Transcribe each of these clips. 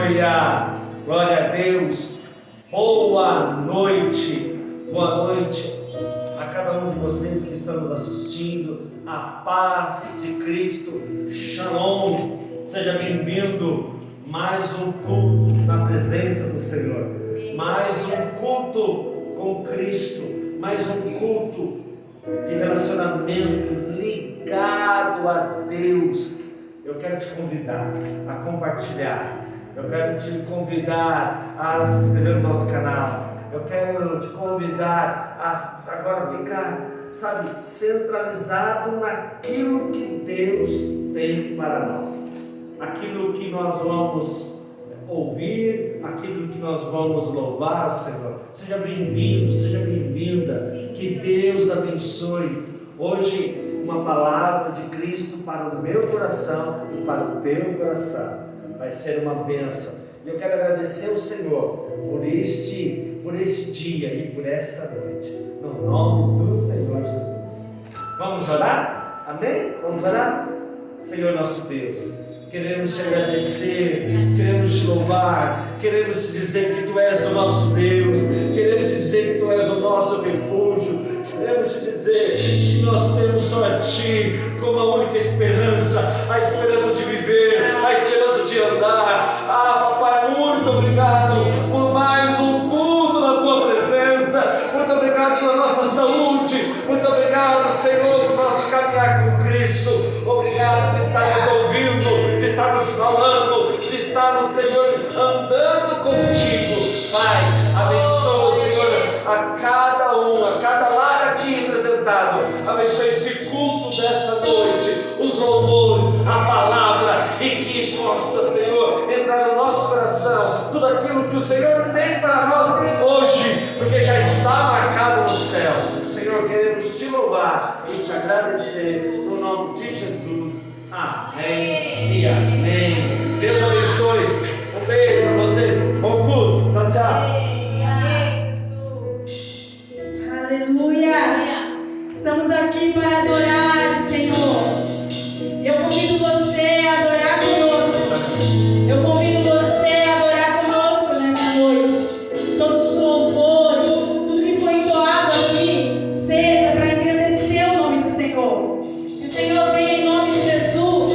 Aleluia! Glória a Deus! Boa noite a cada um de vocês que estão nos assistindo. A paz de Cristo, Shalom! Seja bem-vindo. Mais um culto na presença do Senhor, mais um culto com Cristo, mais um culto de relacionamento ligado a Deus. Eu quero te convidar a compartilhar, eu quero te convidar a se inscrever no nosso canal, eu quero te convidar a agora ficar, centralizado naquilo que Deus tem para nós, aquilo que nós vamos ouvir, aquilo que nós vamos louvar, Senhor. Seja bem-vindo, seja bem-vinda, que Deus abençoe. Hoje, uma palavra de Cristo para o meu coração e para o teu coração. Vai ser uma bênção. E eu quero agradecer ao Senhor por este dia e por esta noite. No nome do Senhor Jesus. Vamos orar? Amém? Vamos orar? Senhor nosso Deus, queremos te agradecer, queremos te louvar, queremos te dizer que Tu és o nosso Deus, queremos te dizer que Tu és o nosso refúgio, queremos te dizer que nós temos só a Ti como a única esperança, a esperança de viver, a esperança de andar. Papai, muito obrigado por mais um culto na Tua presença, muito obrigado pela nossa saúde, muito obrigado, Senhor, por nosso caminhar com Cristo. Obrigado por estar nos ouvindo, de estar nos falando, de estar, Senhor, andando contigo. Pai, abençoa, Senhor, a cada lar aqui representado. Abençoa esse culto desta noite, os louvores, a palavra, e que possa, Senhor, entrar no nosso coração tudo aquilo que o Senhor tem para nós hoje, porque já está marcado no céu. Senhor, queremos te louvar e te agradecer no nome de Jesus. Amém e amém. Deus abençoe. Um beijo para vocês. Bom culto. Tchau, tchau. Aleluia. Estamos aqui para adorar o Senhor. Eu convido você a adorar conosco. Eu convido você a adorar conosco nessa noite. Todos os louvores, tudo que foi entoado aqui, seja para engrandecer o nome do Senhor. Que o Senhor venha em nome de Jesus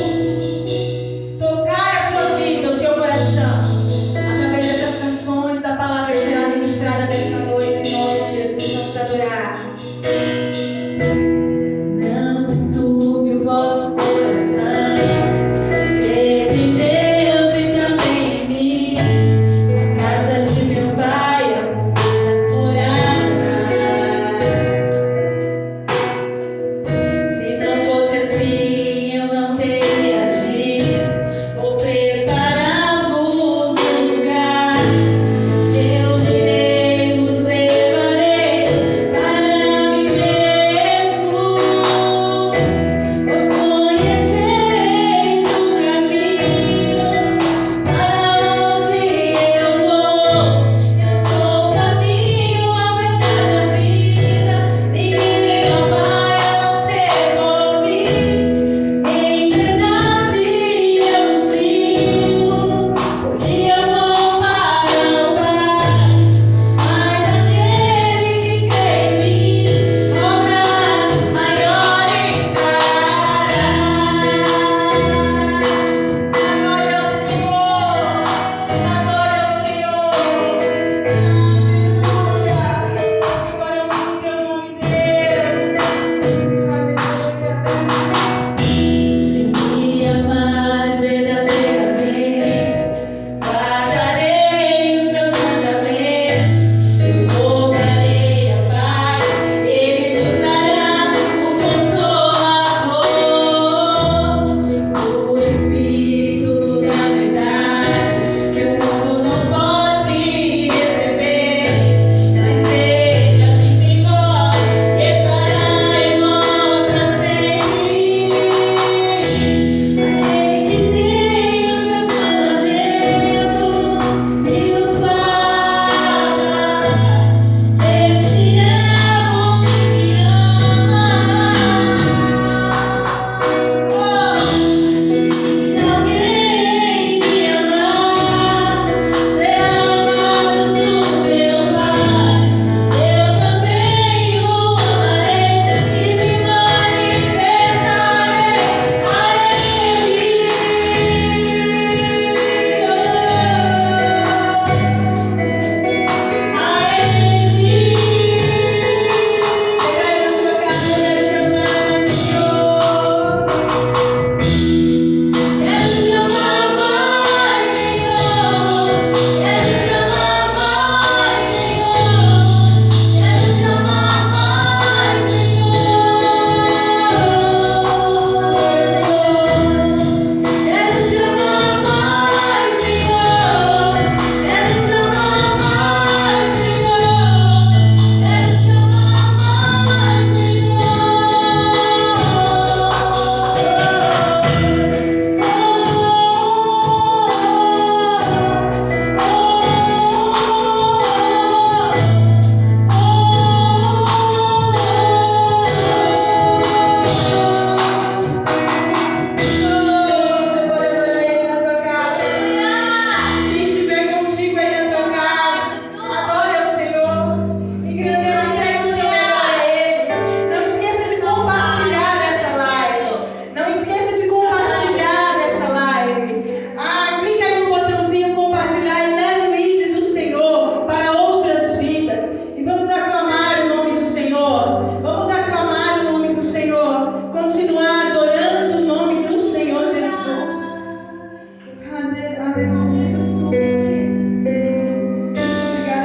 Obrigada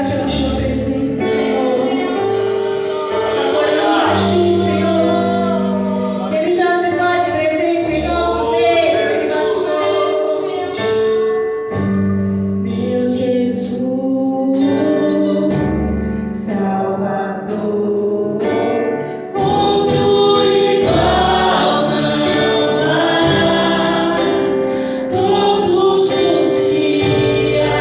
pela tua presença, Senhor. Adoramos a ti, Senhor. Ele já se faz presente em nosso meio. Meu Jesus, Salvador, outro igual não há. Todos os dias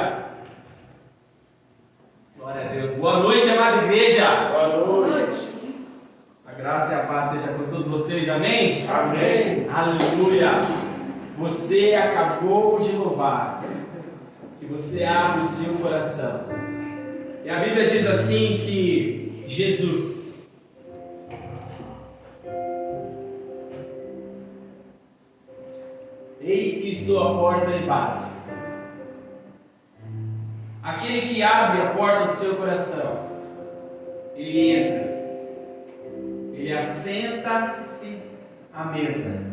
Aleluia! Glória a Deus. Boa noite, amada igreja. Boa noite. A graça e a paz seja com todos vocês. Amém? Amém. Aleluia! Você acabou de louvar. Que você abre o seu coração. E a Bíblia diz assim que Jesus, eis que estou à porta e bato. Aquele que abre a porta do seu coração, ele entra, ele assenta-se à mesa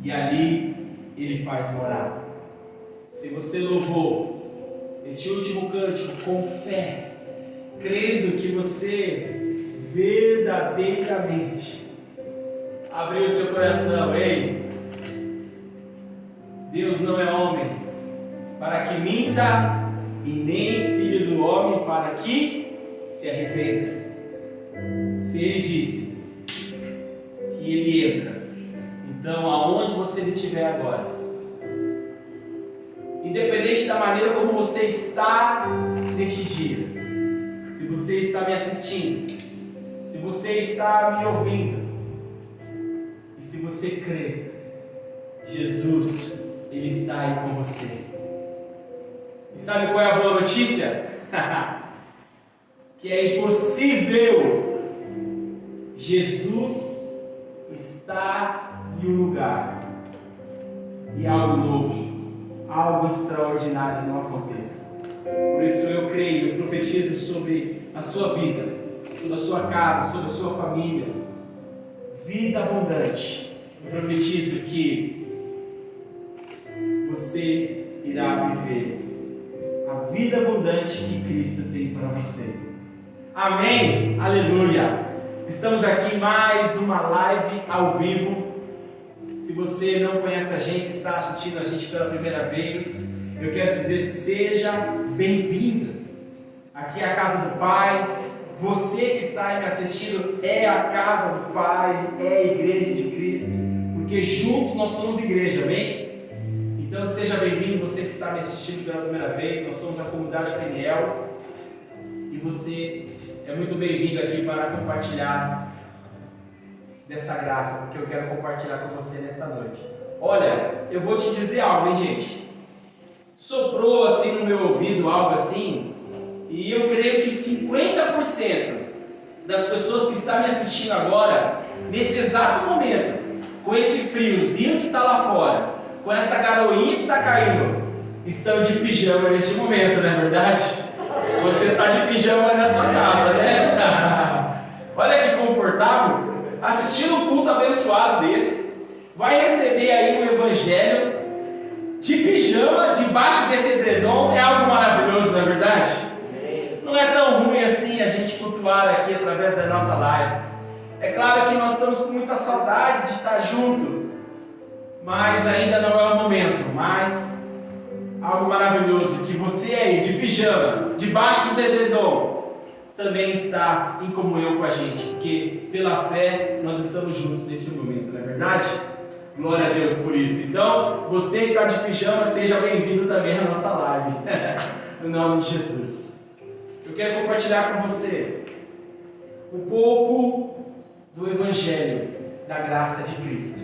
e ali ele faz morada. Se você louvou este último cântico com fé, crendo que você verdadeiramente abriu o seu coração, ei, Deus não é homem para que minta, e nem filho do homem para que se arrependa. Se ele disse que ele entra, então aonde você estiver agora, independente da maneira como você está neste dia, se você está me assistindo, se você está me ouvindo, e se você crê, Jesus, Ele está aí com você. E sabe qual é a boa notícia? Que é impossível. Jesus está em um lugar e algo novo, algo extraordinário não acontece. Por isso eu creio, eu profetizo sobre a sua vida, sobre a sua casa, sobre a sua família, vida abundante. Eu profetizo que você irá viver a vida abundante que Cristo tem para você. Amém? Aleluia! Estamos aqui em mais uma live ao vivo. Se você não conhece a gente, está assistindo a gente pela primeira vez, eu quero dizer, seja bem-vindo. Aqui é a casa do Pai. Você que está aí me assistindo é a casa do Pai, é a igreja de Cristo, porque juntos nós somos igreja, amém? Então seja bem-vindo, você que está me assistindo pela primeira vez. Nós somos a comunidade Peniel e você é muito bem-vindo aqui para compartilhar dessa graça, porque eu quero compartilhar com você nesta noite. Olha, eu vou te dizer algo, hein, gente? Soprou assim no meu ouvido algo assim, e eu creio que 50% das pessoas que estão me assistindo agora, nesse exato momento, com esse friozinho que está lá fora, com essa garoinha que está caindo, estão de pijama neste momento, não é verdade? Você está de pijama na sua casa, né? Olha que confortável, assistindo um culto abençoado desse, vai receber aí um evangelho de pijama, debaixo desse edredom, é algo maravilhoso, não é verdade? Não é tão ruim assim a gente cultuar aqui através da nossa live. É claro que nós estamos com muita saudade de estar junto, mas ainda não é o momento. Mas algo maravilhoso, que você aí de pijama, debaixo do edredom, também está em comunhão com a gente, porque pela fé nós estamos juntos nesse momento, não é verdade? Glória a Deus por isso. Então, você que está de pijama, seja bem-vindo também à nossa live, no nome de Jesus. Eu quero compartilhar com você um pouco do Evangelho da graça de Cristo.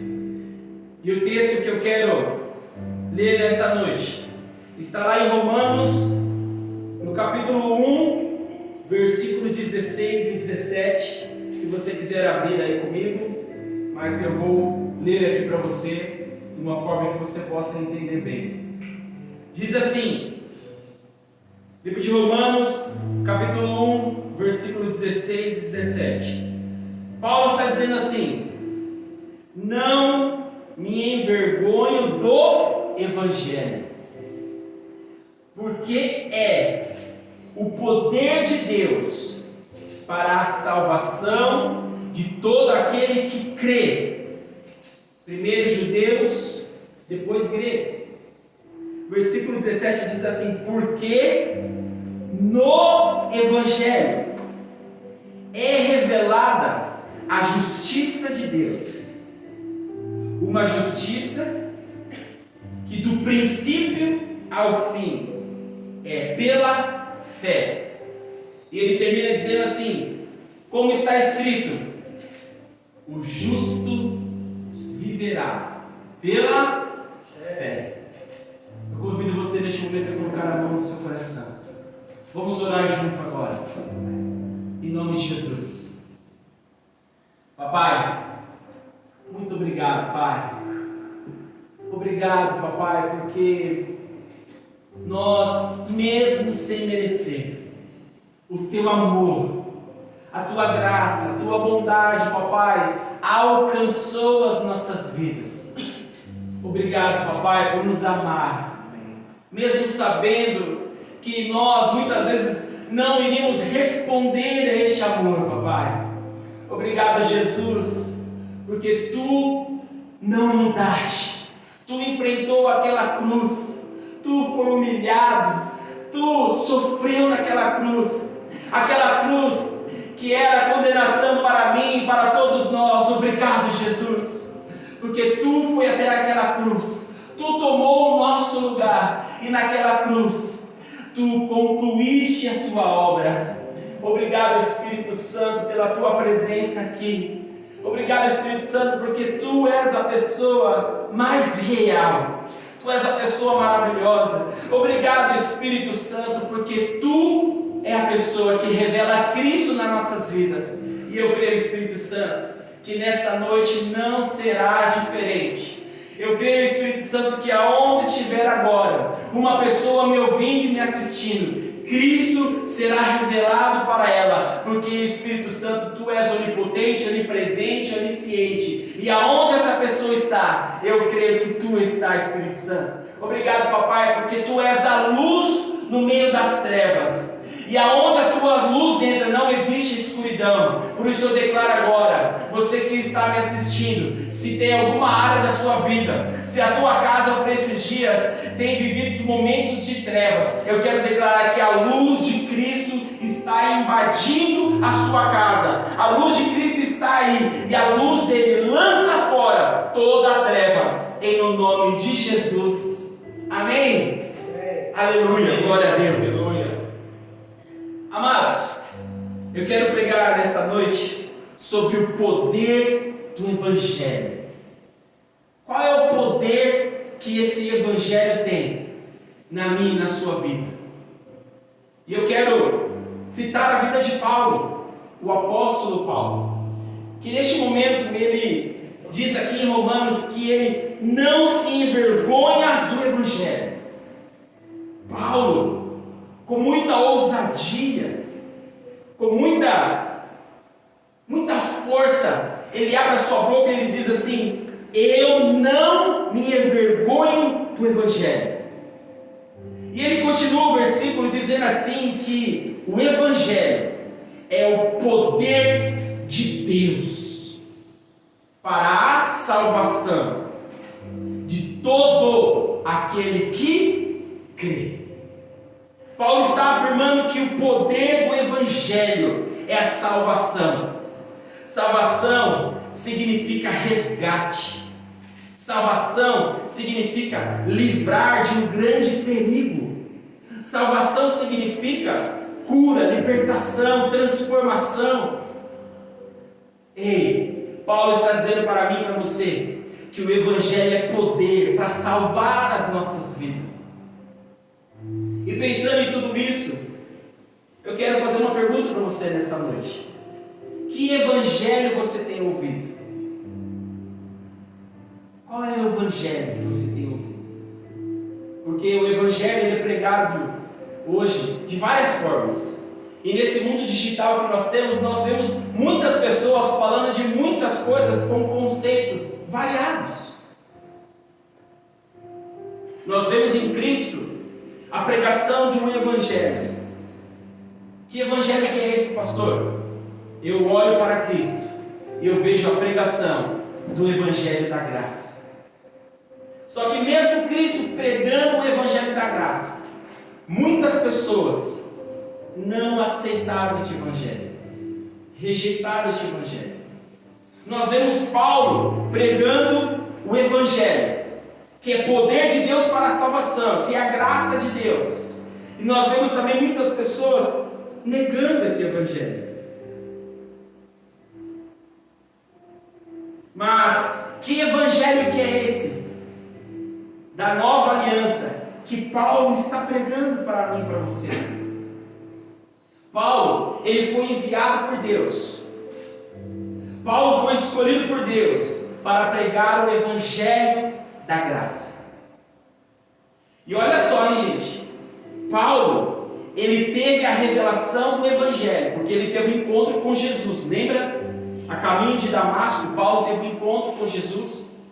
E o texto que eu quero ler nessa noite está lá em Romanos, no capítulo 1, versículos 16 e 17. Se você quiser abrir aí comigo, mas eu vou ler aqui para você de uma forma que você possa entender bem. Diz assim, livro de Romanos, capítulo 1, versículo 16 e 17. Paulo está dizendo assim: não me envergonho do Evangelho, porque é o poder de Deus para a salvação de todo aquele que crê, primeiro judeus, depois grego. Versículo 17 diz assim: porque no Evangelho é revelada a justiça de Deus, uma justiça que do princípio ao fim é pela fé. E ele termina dizendo assim, como está escrito, o justo viverá pela fé. Eu convido você neste momento a colocar a mão no seu coração. Vamos orar junto agora. Em nome de Jesus. Papai, muito obrigado, Pai. Obrigado, Papai, porque nós, mesmo sem merecer, o Teu amor, a Tua graça, a Tua bondade, Papai, alcançou as nossas vidas. Obrigado, Papai, por nos amar, mesmo sabendo que nós, muitas vezes, não iríamos responder a este amor, Papai. Obrigado, Jesus, porque Tu não mudaste, Tu enfrentou aquela cruz, Tu foi humilhado, Tu sofreu naquela cruz, aquela cruz que era condenação para mim e para todos nós. Obrigado, Jesus, porque Tu foi até aquela cruz, Tu tomou o nosso lugar e naquela cruz Tu concluíste a Tua obra. Obrigado, Espírito Santo, pela Tua presença aqui. Obrigado, Espírito Santo, porque Tu és a pessoa mais real. Tu és a pessoa maravilhosa. Obrigado, Espírito Santo, porque Tu é a pessoa que revela Cristo nas nossas vidas. E eu creio, Espírito Santo, que nesta noite não será diferente. Eu creio, Espírito Santo, que aonde estiver agora uma pessoa me ouvindo e me assistindo, Cristo será revelado para ela, porque Espírito Santo, Tu és onipotente, onipresente, onisciente, e aonde essa pessoa está, eu creio que Tu está, Espírito Santo. Obrigado, Papai, porque Tu és a luz no meio das trevas, e aonde a Tua luz entra não existe escuridão. Por isso eu declaro agora, você que está me assistindo, se tem alguma área da sua vida, se a tua casa por esses dias tem vivido momentos de trevas, eu quero declarar que a luz de Cristo está invadindo a sua casa. A luz de Cristo está aí, e a luz dele lança fora toda a treva, em o nome de Jesus. Amém? Aleluia, glória a Deus. Aleluia. Amados, eu quero pregar nessa noite sobre o poder do Evangelho. Qual é o poder que esse Evangelho tem na minha e na sua vida? E eu quero citar a vida de Paulo, o apóstolo Paulo, que neste momento ele diz aqui em Romanos que ele não se envergonha do Evangelho. Paulo, com muita ousadia, com muita força, ele abre a sua boca e ele diz assim: eu não me envergonho do Evangelho. E ele continua o versículo dizendo assim que o Evangelho é o poder de Deus para a salvação de todo aquele que crê. Paulo está afirmando que o poder do Evangelho é a salvação. Salvação significa resgate. Salvação significa livrar de um grande perigo. Salvação significa cura, libertação, transformação. Ei, Paulo está dizendo para mim e para você que o Evangelho é poder para salvar as nossas vidas. E pensando em tudo isso, eu quero fazer uma pergunta para você nesta noite. Que evangelho você tem ouvido? Qual é o evangelho que você tem ouvido? Porque o evangelho ele é pregado hoje de várias formas. E nesse mundo digital que nós temos, nós vemos muitas pessoas falando de muitas coisas com conceitos variados. Nós vemos em Cristo a pregação de um evangelho. Que evangelho que é esse, pastor? Eu olho para Cristo e eu vejo a pregação do evangelho da graça. Só que mesmo Cristo pregando o evangelho da graça, muitas pessoas não aceitaram este evangelho, rejeitaram este evangelho. Nós vemos Paulo pregando o evangelho, que é poder de Deus para a salvação, que é a graça de Deus. E nós vemos também muitas pessoas negando esse evangelho. Mas que evangelho que é esse? Da nova aliança que Paulo está pregando para mim e para você. Paulo, ele foi enviado por Deus. Paulo foi escolhido por Deus para pregar o evangelho da graça. E olha só, hein, gente. Paulo, ele teve a revelação do evangelho, porque ele teve um encontro com Jesus. Lembra? A caminho de Damasco, Paulo teve um encontro com Jesus.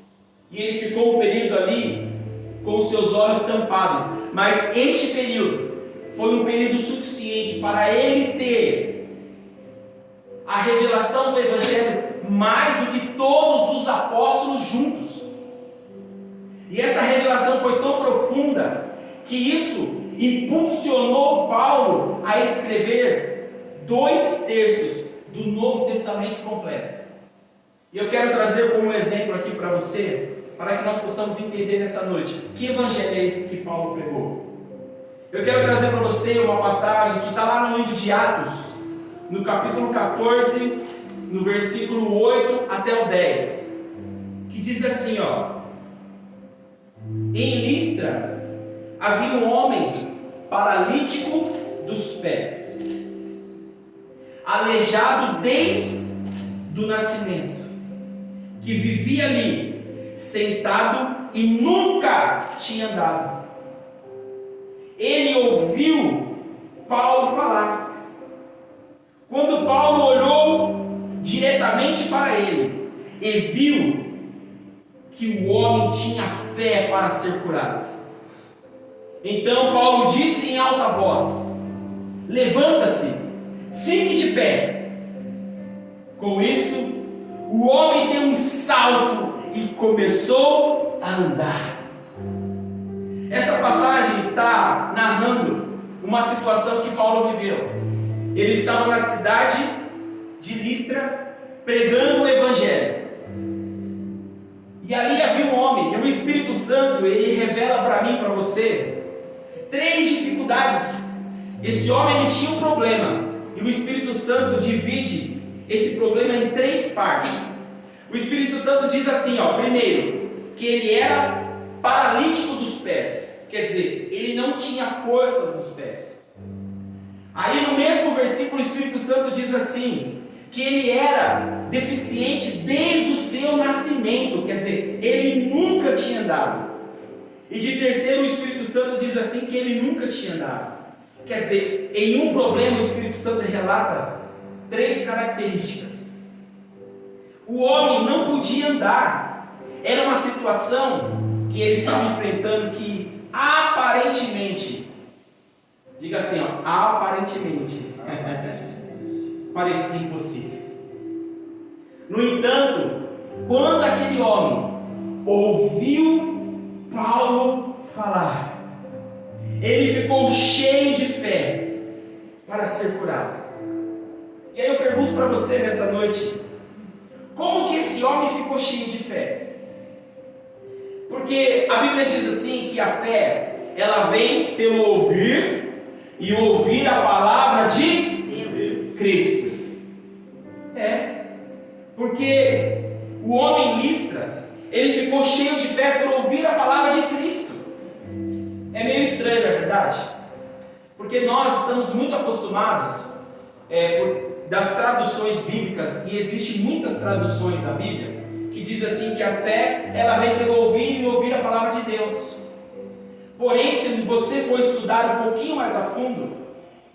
E ele ficou um período ali com os seus olhos tampados. Mas este período foi um período suficiente para ele ter a revelação do evangelho mais do que todos os apóstolos juntos. E essa revelação foi tão profunda que isso impulsionou Paulo a escrever 2/3 do Novo Testamento completo. E eu quero trazer como exemplo aqui para você, para que nós possamos entender nesta noite que evangelho é esse que Paulo pregou. Eu quero trazer para você uma passagem que está lá no livro de Atos, no capítulo 14, no versículo 8 até o 10, que diz assim, ó: em Listra havia um homem paralítico dos pés, aleijado desde o nascimento, que vivia ali, sentado e nunca tinha andado. Ele ouviu Paulo falar. Quando Paulo olhou diretamente para ele e viu que o homem tinha fé para ser curado, então Paulo disse em alta voz: levanta-se, fique de pé. Com isso, o homem deu um salto e começou a andar. Essa passagem está narrando uma situação que Paulo viveu. Ele estava na cidade de Listra pregando o evangelho. E ali havia um homem, e o Espírito Santo, ele revela para mim e para você 3 dificuldades. Esse homem, ele tinha um problema, e o Espírito Santo divide esse problema em 3 partes. O Espírito Santo diz assim, ó: primeiro, que ele era paralítico dos pés, quer dizer, ele não tinha força nos pés. Aí no mesmo versículo o Espírito Santo diz assim, que ele era deficiente desde o seu nascimento, quer dizer, ele nunca tinha andado. E de terceiro o Espírito Santo diz assim, que ele nunca tinha andado. Quer dizer, em um problema o Espírito Santo relata 3 características. O homem não podia andar. Era uma situação que ele estava enfrentando que aparentemente, diga assim, ó, aparentemente, parecia impossível. No entanto, quando aquele homem ouviu Paulo falar, ele ficou cheio de fé para ser curado. E aí eu pergunto para você nesta noite, como que esse homem ficou cheio de fé? Porque a Bíblia diz assim, que a fé, ela vem pelo ouvir, e ouvir a palavra de Deus. Cristo. Porque o homem Listra, ele ficou cheio de fé por ouvir a palavra de Cristo. É meio estranho, não é verdade? Porque nós estamos muito acostumados das traduções bíblicas, e existem muitas traduções na Bíblia que diz assim, que a fé, ela vem pelo ouvir e ouvir a palavra de Deus. Porém, se você for estudar um pouquinho mais a fundo,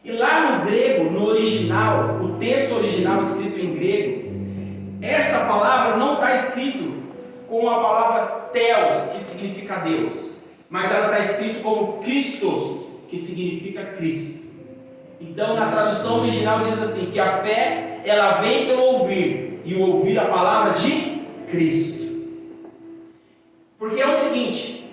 e lá no grego, no original, o texto original escrito em grego, essa palavra não está escrito com a palavra Theos, que significa Deus, mas ela está escrito como Christos, que significa Cristo. Então, na tradução original diz assim, que a fé, ela vem pelo ouvir, e o ouvir a palavra de Cristo. Porque é o seguinte,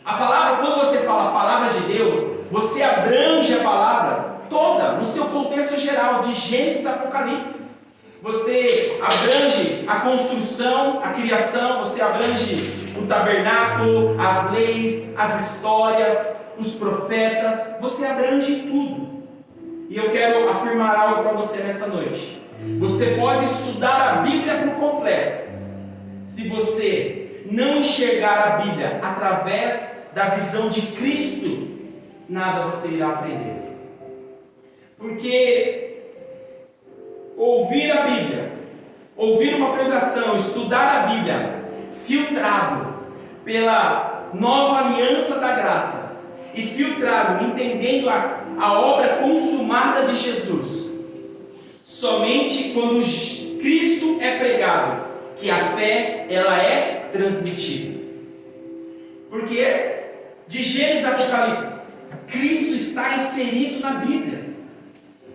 a palavra, quando você fala a palavra de Deus, você abrange a palavra toda, no seu contexto geral, de Gênesis a Apocalipse. Você abrange a construção, a criação, você abrange o tabernáculo, as leis, as histórias, os profetas, você abrange tudo. E eu quero afirmar algo para você nessa noite. Você pode estudar a Bíblia por completo. Se você não enxergar a Bíblia através da visão de Cristo, nada você irá aprender. Porque ouvir a Bíblia, ouvir uma pregação, estudar a Bíblia, filtrado pela nova aliança da graça e filtrado, entendendo a obra consumada de Jesus, somente quando Cristo é pregado, que a fé ela é transmitida. Porque de Gênesis a Apocalipse, Cristo está inserido na Bíblia.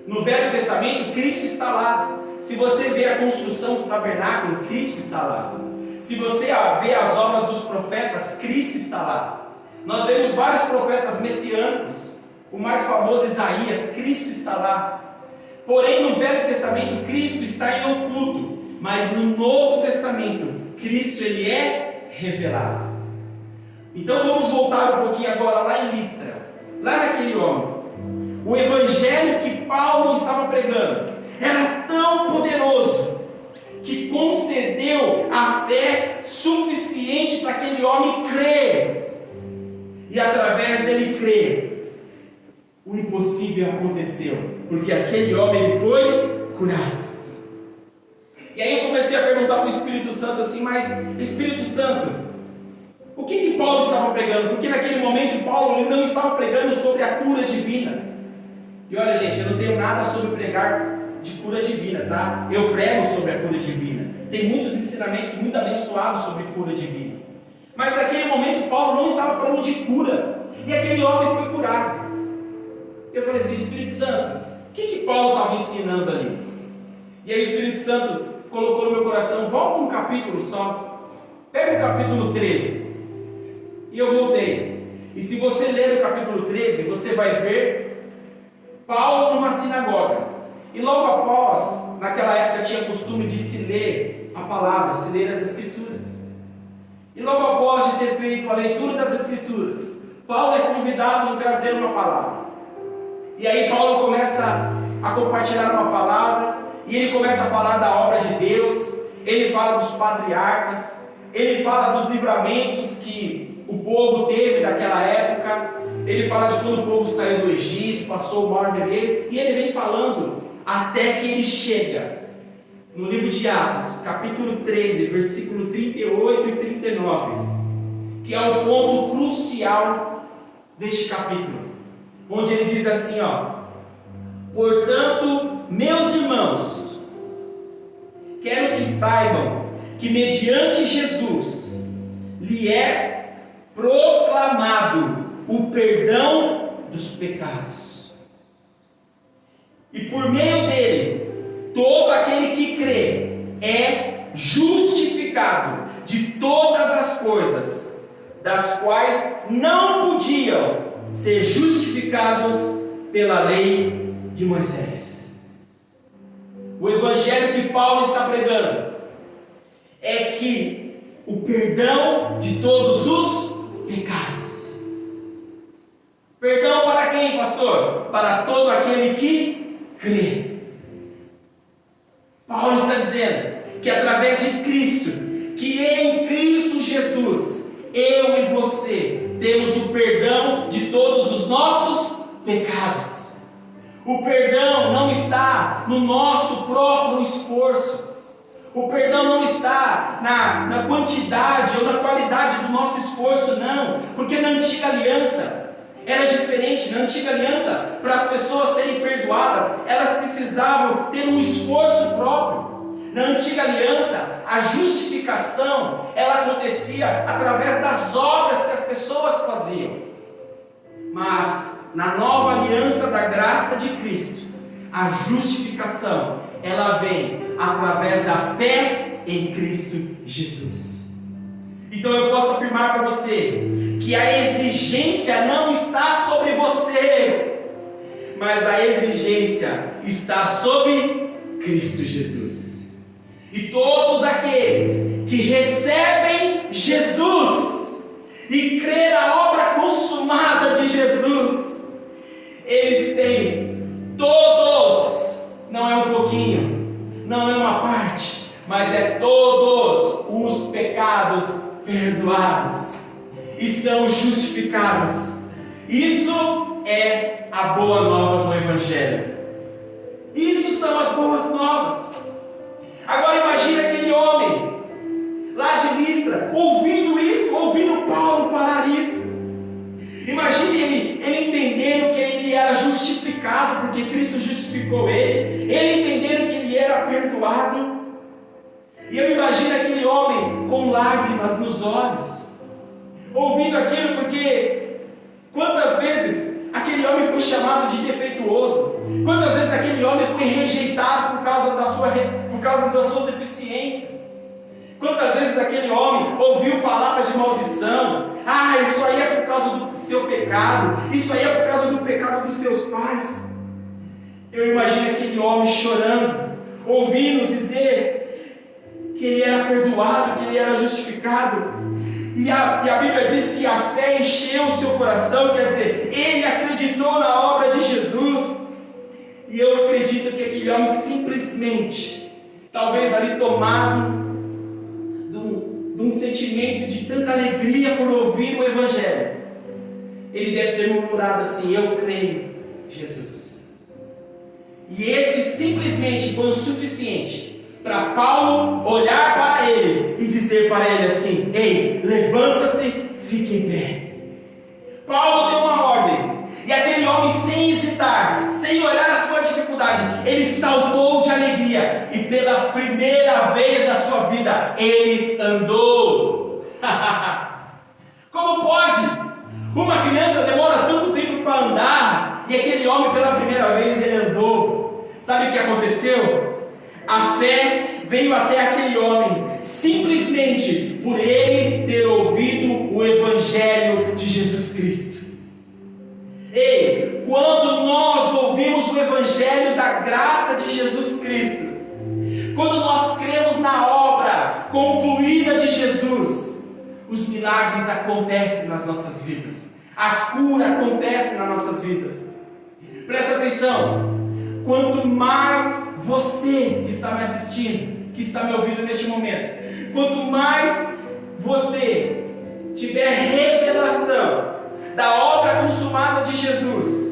No Velho Testamento, Cristo está lá. Se você vê a construção do tabernáculo, Cristo está lá. Se você vê as obras dos profetas, Cristo está lá. Nós vemos vários profetas messiânicos. O mais famoso Isaías, Cristo está lá. Porém, no Velho Testamento, Cristo está em oculto. Mas no Novo Testamento, Cristo ele é revelado. Então vamos voltar um pouquinho agora lá em Listra. Lá naquele homem. O evangelho que Paulo estava pregando era tão poderoso que concedeu a fé suficiente para aquele homem crer. E através dele crer, o impossível aconteceu, porque aquele homem ele foi curado. E aí eu comecei a perguntar para o Espírito Santo assim, mas Espírito Santo, o que Paulo estava pregando? Porque naquele momento Paulo ele não estava pregando sobre a cura divina. E olha, gente, eu não tenho nada sobre pregar de cura divina, tá? Eu prego sobre a cura divina. Tem muitos ensinamentos muito abençoados sobre cura divina. Mas naquele momento Paulo não estava falando de cura. E aquele homem foi curado. Eu falei assim, Espírito Santo, o que Paulo estava ensinando ali? E aí o Espírito Santo colocou no meu coração, volta um capítulo só. Pega o capítulo 13. E eu voltei. E se você ler o capítulo 13, você vai ver Paulo numa sinagoga. E logo após, naquela época tinha costume de se ler a palavra, se ler as Escrituras. E logo após de ter feito a leitura das Escrituras, Paulo é convidado a trazer uma palavra. E aí Paulo começa a compartilhar uma palavra, e ele começa a falar da obra de Deus, ele fala dos patriarcas, ele fala dos livramentos que o povo teve naquela época, ele fala de quando o povo saiu do Egito, passou o Mar Vermelho, e ele vem falando até que ele chega no livro de Atos, capítulo 13, versículo 38 e 39, que é o ponto crucial deste capítulo, onde ele diz assim, portanto, meus irmãos, quero que saibam que mediante Jesus lhe é proclamado o perdão dos pecados. E por meio dele, todo aquele que crê é justificado de todas as coisas, das quais não podiam ser justificados pela lei de Moisés. O evangelho que Paulo está pregando é que o perdão de todos os pecados. Perdão para quem, pastor? Para todo aquele que crê. Paulo está dizendo que através de Cristo, que em Cristo Jesus, eu e você temos o perdão de todos os nossos pecados. O perdão não está no nosso próprio esforço. O perdão não está na quantidade ou na qualidade do nosso esforço, não. Porque na antiga aliança era diferente. Na antiga aliança, para as pessoas serem perdoadas, elas precisavam ter um esforço próprio. Na antiga aliança, a justificação ela acontecia através das obras que as pessoas faziam. Mas na nova aliança da graça de Cristo, a justificação ela vem através da fé em Cristo Jesus. Então eu posso afirmar para você que a exigência não está sobre você, mas a exigência está sobre Cristo Jesus. E todos aqueles que recebem Jesus e crer na obra consumada de Jesus, eles têm todos, não é um pouquinho, não é uma parte, mas é todos os pecados perdoados e são justificados. Isso é a boa nova do Evangelho. Isso são as boas novas. Agora imagine aquele homem lá de Listra, ouvindo isso, ouvindo Paulo falar isso. Imagine ele entendendo que ele era justificado, porque Cristo justificou ele entendendo que ele era perdoado. E eu imagino aquele homem com lágrimas nos olhos, ouvindo aquilo, porque quantas vezes aquele homem foi chamado de defeituoso, quantas vezes aquele homem foi rejeitado por causa da sua deficiência. Quantas vezes aquele homem ouviu palavras de maldição? Ah, isso aí é por causa do seu pecado, isso aí é por causa do pecado dos seus pais. Eu imagino aquele homem chorando, ouvindo dizer que ele era perdoado, que ele era justificado. E a Bíblia diz que a fé encheu o seu coração, quer dizer, ele acreditou na obra de Jesus. E eu acredito que aquele homem simplesmente, talvez ali tomado de um sentimento de tanta alegria por ouvir o Evangelho, ele deve ter murmurado assim: eu creio em Jesus. E esse simplesmente foi o suficiente para Paulo olhar para ele e dizer para ele assim: ei, levanta-se, fique em pé. Paulo deu uma ordem, e aquele homem, sem hesitar, sem olhar a sua dificuldade, ele saltou de alegria, e pela primeira vez na sua vida, ele andou. Como pode? Uma criança demora tanto tempo para andar, e aquele homem pela primeira vez ele andou. Sabe o que aconteceu? A fé veio até aquele homem simplesmente por ele ter ouvido o Evangelho de Jesus Cristo. Ei, quando nós ouvimos o Evangelho da graça de Jesus Cristo, quando nós cremos na obra concluída de Jesus, os milagres acontecem nas nossas vidas, a cura acontece nas nossas vidas. Presta atenção, quanto mais você que está me assistindo, que está me ouvindo neste momento, quanto mais você tiver revelação da obra consumada de Jesus,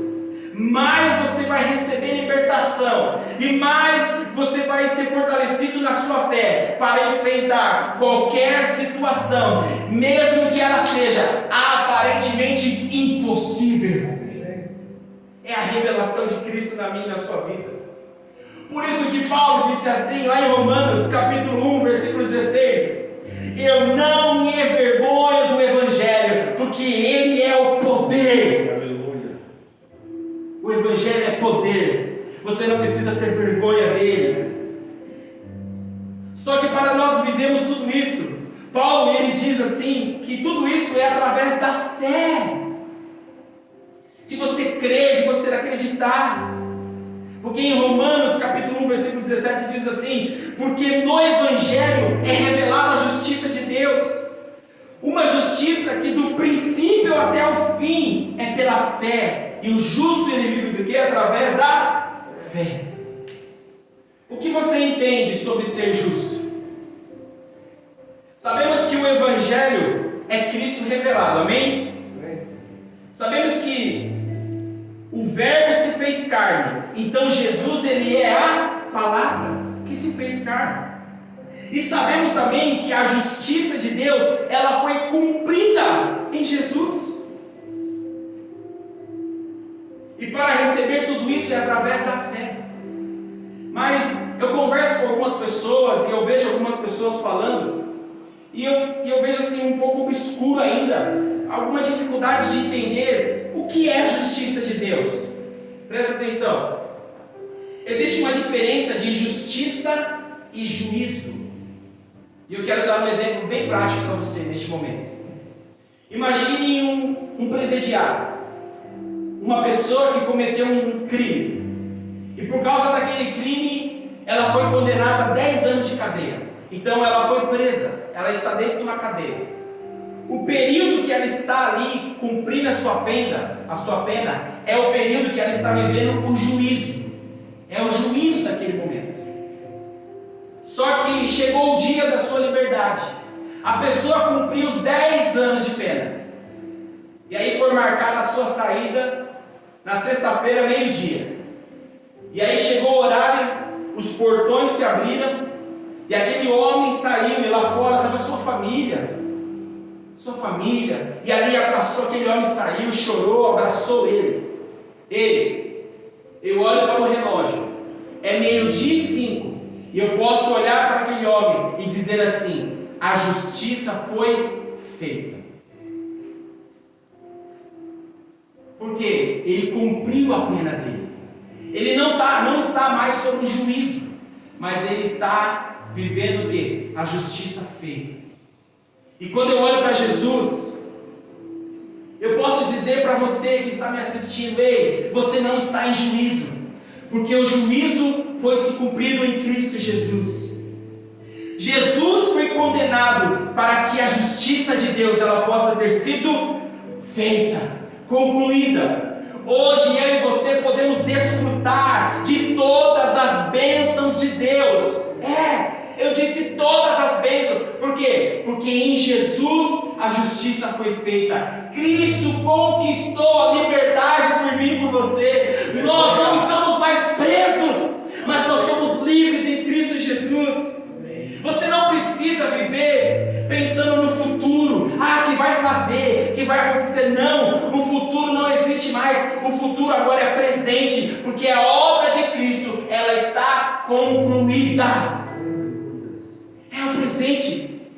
mais você vai receber libertação e mais você vai ser fortalecido na sua fé para enfrentar qualquer situação, mesmo que ela seja aparentemente impossível. É a revelação de Cristo na minha e na sua vida. Por isso que Paulo disse assim lá em Romanos capítulo 1, versículo 16: eu não me envergonho do Evangelho, porque ele é o poder. Aleluia. O Evangelho é poder. Você não precisa ter vergonha dele. Só que para nós vivermos tudo isso, Paulo ele diz assim, que tudo isso é através da fé, de você crer, de você acreditar. Porque em Romanos capítulo 1, versículo 17 diz assim: porque no Evangelho é revelada a justiça de Deus, uma justiça que do princípio até o fim é pela fé, e o justo ele vive do que? Através da fé. O que você entende sobre ser justo? Sabemos que o Evangelho é Cristo revelado, amém? Sabemos que o Verbo se fez carne, então Jesus ele é a palavra que se fez carne. E sabemos também que a justiça de Deus ela foi cumprida em Jesus. E para receber tudo isso é através da fé. Mas eu converso com algumas pessoas e eu vejo algumas pessoas falando, e eu vejo assim um pouco obscuro ainda, alguma dificuldade de entender o que é a justiça de Deus. Presta atenção. Existe uma diferença de justiça e juízo. E eu quero dar um exemplo bem prático para você neste momento. Imagine um presidiário, uma pessoa que cometeu um crime, e por causa daquele crime ela foi condenada a 10 anos de cadeia. Então ela foi presa, ela está dentro de uma cadeia. o período que ela está ali cumprindo a sua pena, é o período que ela está vivendo o juízo. É o juízo daquele momento. Só que chegou o dia da sua liberdade. A pessoa cumpriu os 10 anos de pena. E aí foi marcada a sua saída na sexta-feira, meio-dia. E aí chegou o horário, os portões se abriram, e aquele homem saiu, e lá fora estava sua família, e ali abraçou aquele homem, saiu, chorou, abraçou ele. Ei, eu olho para o relógio, é 12:05, e eu posso olhar para aquele homem e dizer assim: a justiça foi feita. Porque ele cumpriu a pena dele. Ele não está mais sob o juízo, mas ele está vivendo o quê? A justiça feita. E quando eu olho para Jesus, eu posso dizer para você que está me assistindo: ei, você não está em juízo, porque o juízo foi se cumprido em Cristo Jesus. Jesus foi condenado para que a justiça de Deus ela possa ter sido feita, concluída. Hoje eu e você podemos desfrutar de todas as bênçãos de Deus. Eu disse todas as bênçãos. Por quê? Porque em Jesus a justiça foi feita. Cristo conquistou a liberdade por mim e por você. Nós não estamos mais presos, mas nós somos livres em Cristo Jesus. Você não precisa viver pensando no futuro, que vai fazer, que vai acontecer. Não, o futuro não existe mais. O futuro agora é presente, porque a obra de Cristo, ela está concluída. É o presente.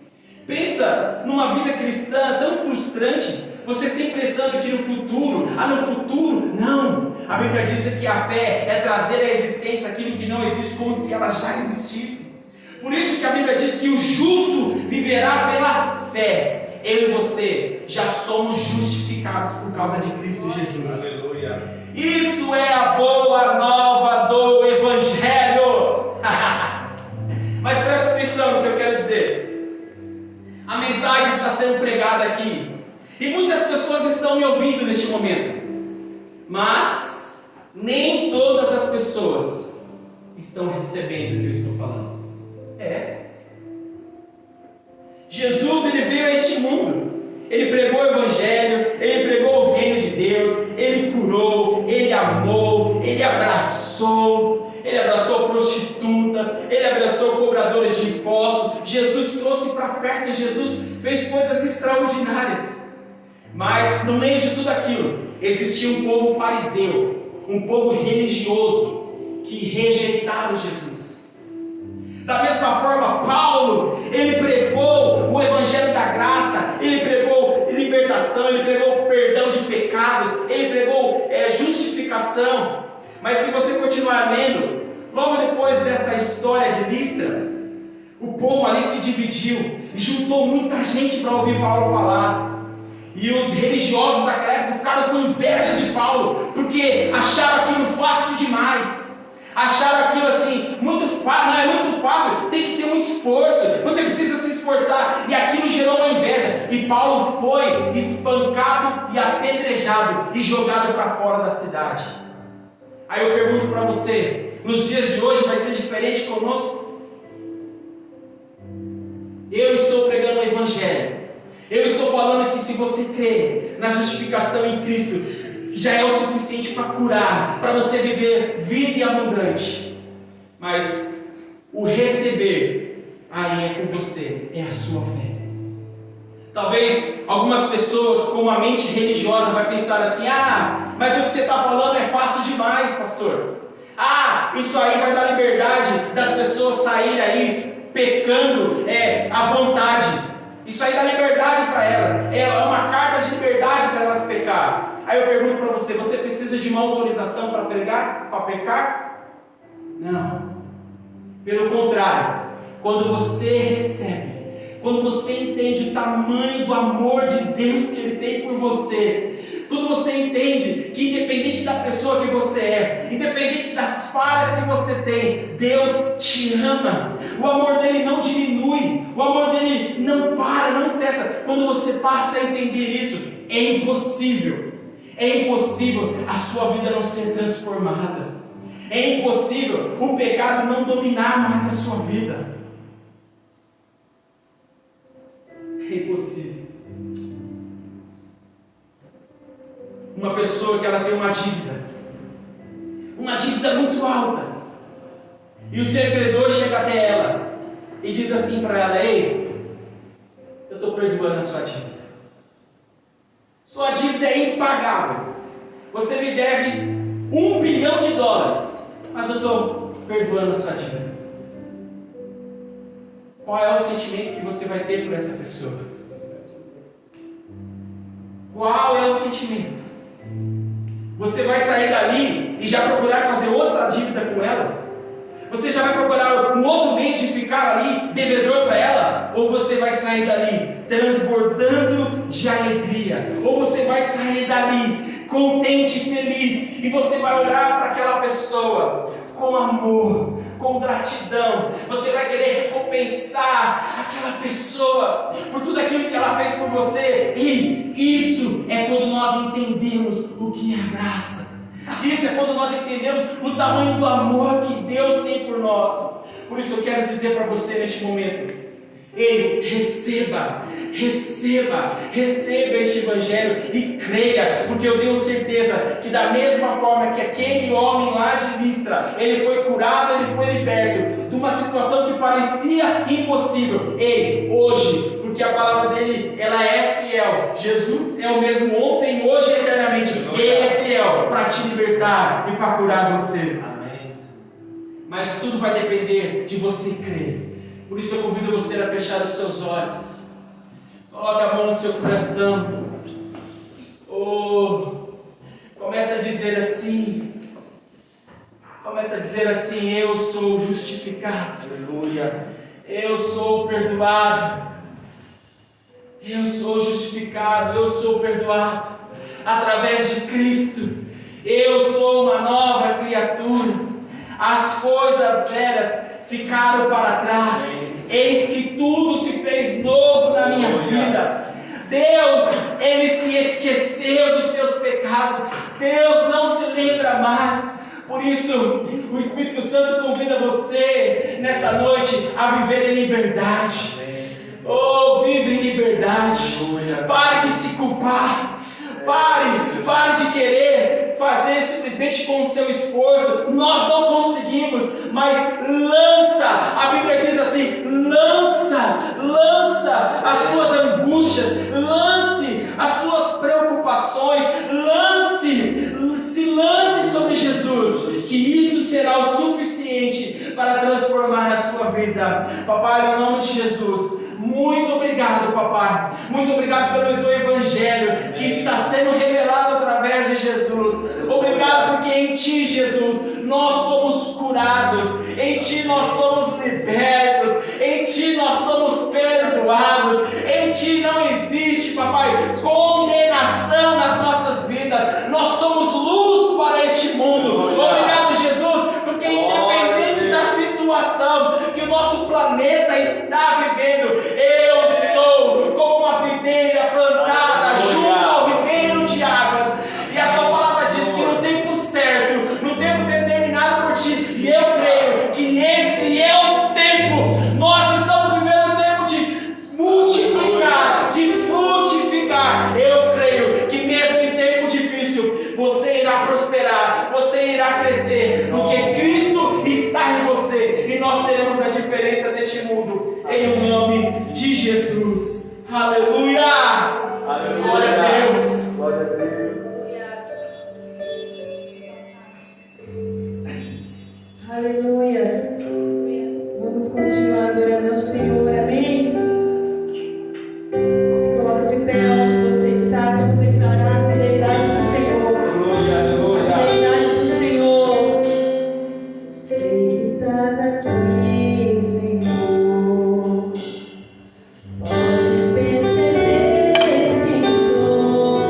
Pensa numa vida cristã tão frustrante, você sempre pensando que no futuro, não. A Bíblia diz que a fé é trazer à existência aquilo que não existe, como se ela já existisse. Por isso que a Bíblia diz que o justo viverá pela fé. Eu e você já somos justificados por causa de Cristo Jesus. Aleluia. Isso é a boa nova do Evangelho. Mas presta atenção no que eu quero dizer. A mensagem está sendo pregada aqui, e muitas pessoas estão me ouvindo neste momento, mas nem todas as pessoas estão recebendo o que eu estou falando. Jesus, ele veio a este mundo, ele pregou o Evangelho, ele pregou o reino de Deus, ele curou, ele amou, ele abraçou prostitutas, ele abraçou cobradores de impostos. Jesus trouxe para perto, Jesus fez coisas extraordinárias. Mas no meio de tudo aquilo, existia um povo fariseu, um povo religioso, que rejeitaram Jesus. Da mesma forma, Paulo, ele pregou o Evangelho da graça, ele pregou libertação, ele pregou perdão de pecados, ele pregou justificação. Mas se você continuar lendo, logo depois dessa história de Listra, o povo ali se dividiu, juntou muita gente para ouvir Paulo falar. E os religiosos daquela época ficaram com inveja de Paulo, porque acharam aquilo fácil demais. Acharam aquilo assim, muito fácil, não é muito fácil, tem que ter um esforço, você precisa se esforçar, e aquilo gerou uma inveja, e Paulo foi espancado e apedrejado, e jogado para fora da cidade. Aí eu pergunto para você, nos dias de hoje vai ser diferente conosco? Eu estou pregando o Evangelho, eu estou falando que se você crê na justificação em Cristo, já é o suficiente para curar, para você viver vida abundante. Mas o receber, aí é com você, é a sua fé. Talvez algumas pessoas com uma mente religiosa vai pensar assim: mas o que você está falando é fácil demais, pastor. Isso aí vai dar liberdade das pessoas saírem aí pecando à vontade. Isso aí dá liberdade para elas, é uma carta de liberdade para elas pecar. Aí eu pergunto para você: você precisa de uma autorização para pregar, para pecar? Não. Pelo contrário, quando você recebe, quando você entende o tamanho do amor de Deus que Ele tem por você, quando você entende que independente da pessoa que você é, independente das falhas que você tem, Deus te ama. O amor dele não diminui, o amor dele não para, não cessa. Quando você passa a entender isso, é impossível a sua vida não ser transformada. É impossível o pecado não dominar mais a sua vida. É impossível. Uma pessoa que ela tem uma dívida muito alta, e o seu credor chega até ela e diz assim para ela: ei, eu estou perdoando a sua dívida. Sua dívida é impagável. Você me deve $1 bilhão, mas eu estou perdoando a sua dívida. Qual é o sentimento que você vai ter por essa pessoa? Qual é o sentimento? Você vai sair dali e já procurar fazer outra dívida com ela? Você já vai procurar um outro meio de ficar ali devedor para ela? Ou você vai sair dali transbordando de alegria? Ou você vai sair dali contente e feliz, e você vai olhar para aquela pessoa com amor, com gratidão? Você vai querer recompensar aquela pessoa por tudo aquilo que ela fez por você. E isso é quando nós entendemos o que é a graça. Isso é quando nós entendemos o tamanho do amor que Deus tem por nós. Por isso eu quero dizer para você neste momento: ei, receba este evangelho e creia, porque eu tenho certeza que da mesma forma que aquele homem lá de Listra, ele foi curado, ele foi liberto de uma situação que parecia impossível. Ei, hoje, porque a palavra dele, ela é fiel. Jesus é o mesmo ontem, hoje e eternamente. Ele é fiel para te libertar e para curar você. Amém. Mas tudo vai depender de você crer. Por isso eu convido você a fechar os seus olhos. Coloque a mão no seu coração. Começa a dizer assim. Eu sou justificado. Aleluia. Eu sou perdoado. Eu sou justificado. Eu sou perdoado. Através de Cristo. Eu sou uma nova criatura. As coisas velhas ficaram para trás, eis que tudo se fez novo na minha vida. Deus, Ele se esqueceu dos seus pecados. Deus não se lembra mais. Por isso, o Espírito Santo convida você nesta noite a viver em liberdade. Vive em liberdade. Pare de se culpar. Pare de querer fazer simplesmente com o seu esforço. Nós não conseguimos, mas a Bíblia diz assim: lança as suas angústias, lance as suas preocupações, se lance sobre Jesus, que isso será o suficiente para transformar a sua vida. Papai, no nome de Jesus, muito obrigado, papai. Muito obrigado pelo teu evangelho que está sendo revelado através de Jesus. Obrigado porque em ti, Jesus, nós somos curados. Em ti nós somos libertos. Em ti nós somos perdoados. Em ti não existe, papai, condenação nas nossas vidas. Nós somos luz para este mundo. Obrigado, Jesus, porque independente da situação que o nosso planeta está vivendo, eu sou como uma videira plantada junto ao ribeiro de águas. E a tua palavra diz que no tempo certo, no tempo determinado por ti, e eu creio que esse é o tempo. Nós estamos vivendo um tempo de multiplicar, de frutificar. Eu creio que mesmo em tempo difícil, você irá prosperar, você irá crescer, porque Cristo está em você, e nós seremos a diferença deste mundo, em o nome de Jesus. Aleluia! Aleluia. Glória a Deus! Glória a Deus! Aleluia! Vamos continuar adorando ao Senhor, amém? Se coloca de pé onde você está, vamos declarar a fidelidade do Senhor. A fidelidade do Senhor. Sei que estás aqui, Senhor. Podes perceber quem sou.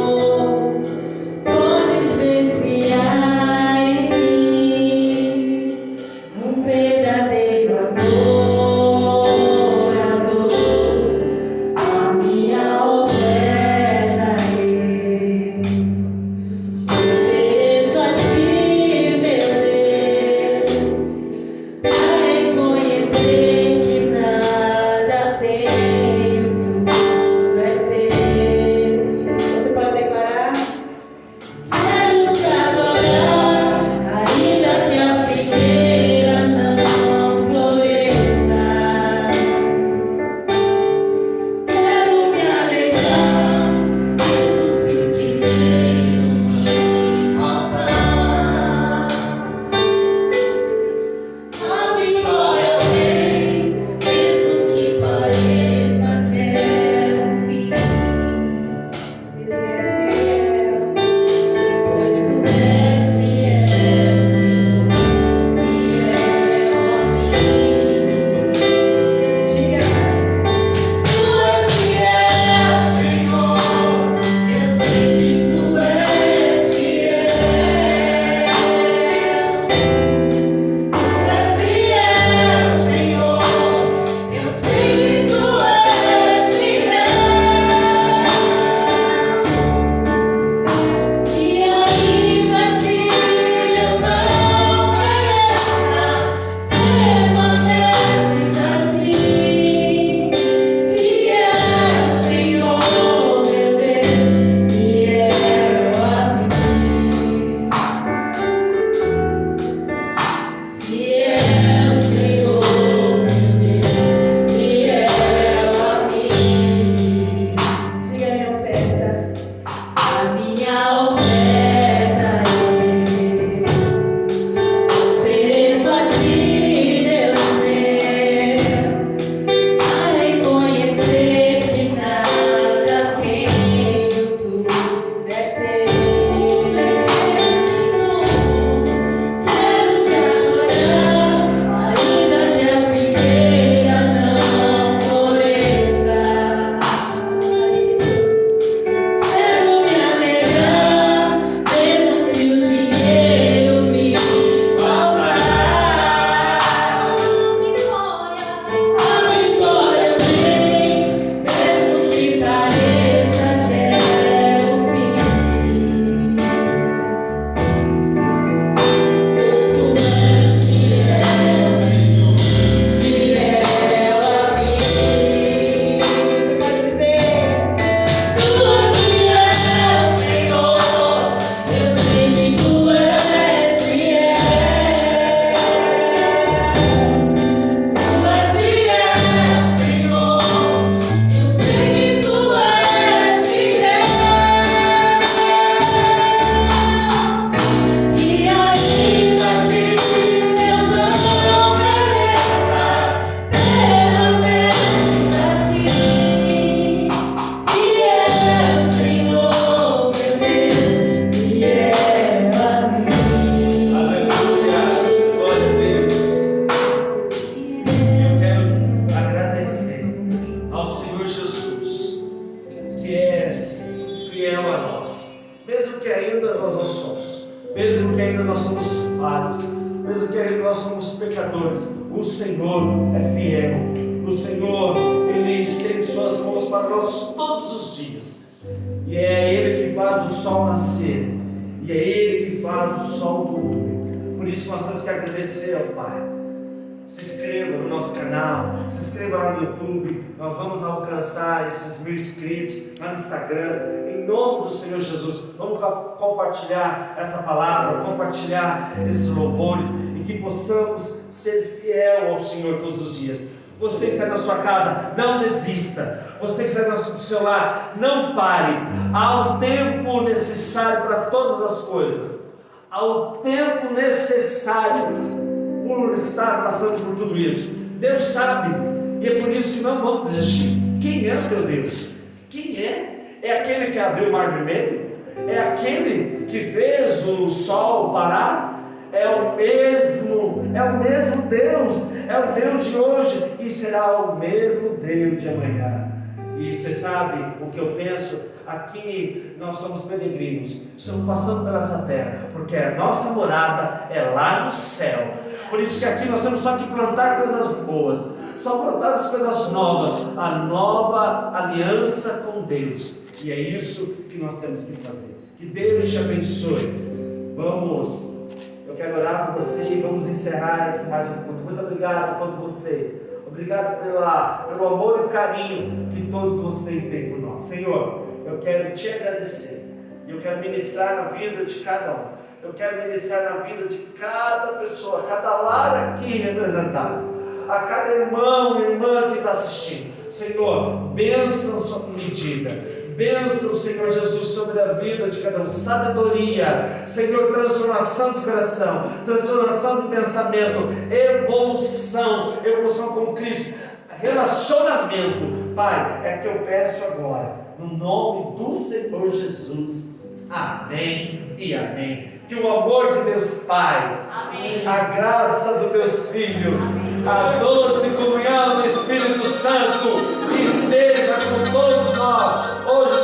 nós somos pecadores, o Senhor é fiel. O Senhor, Ele estende suas mãos para nós todos os dias. E é Ele que faz o sol nascer. E é Ele que faz o sol dormir. Por isso nós temos que agradecer ao Pai. Se inscreva no nosso canal, se inscreva lá no YouTube. Nós vamos alcançar esses 1000 inscritos lá no Instagram. Em nome do Senhor Jesus, vamos compartilhar essa palavra, compartilhar esses louvores e que possamos ser fiel ao Senhor todos os dias. Você que está na sua casa, não desista. Você que está no seu lar, não pare. Há um tempo necessário para todas as coisas. Há um tempo necessário por estar passando por tudo isso. Deus sabe, e é por isso que não vamos desistir. Quem é o teu Deus? Quem é? É aquele que abriu o mar vermelho? É aquele que fez o sol parar? É o mesmo Deus, é o Deus de hoje e será o mesmo Deus de amanhã. E você sabe o que eu penso? Aqui nós somos peregrinos, estamos passando pela essa terra, porque a nossa morada é lá no céu. Por isso que aqui nós temos só que plantar coisas boas, só plantar as coisas novas, a nova aliança com Deus. E é isso que nós temos que fazer. Que Deus te abençoe. Eu quero orar por você e vamos encerrar esse mais um culto. Muito obrigado a todos vocês. Obrigado pelo amor e o carinho que todos vocês têm por nós. Senhor, eu quero te agradecer. E eu quero ministrar na vida de cada um. Eu quero ministrar na vida de cada pessoa, cada lar aqui representado. A cada irmão e irmã que está assistindo. Senhor, bênção sobre medida. Bênção, Senhor Jesus, sobre a vida de cada um. Sabedoria, Senhor, transformação de coração, transformação de pensamento, evolução com Cristo, relacionamento. Pai, é que eu peço agora, no nome do Senhor Jesus. Amém e amém. Que o amor de Deus Pai, amém, a graça do Deus Filho, amém, a doce comunhão do Espírito Santo esteja com todos nós hoje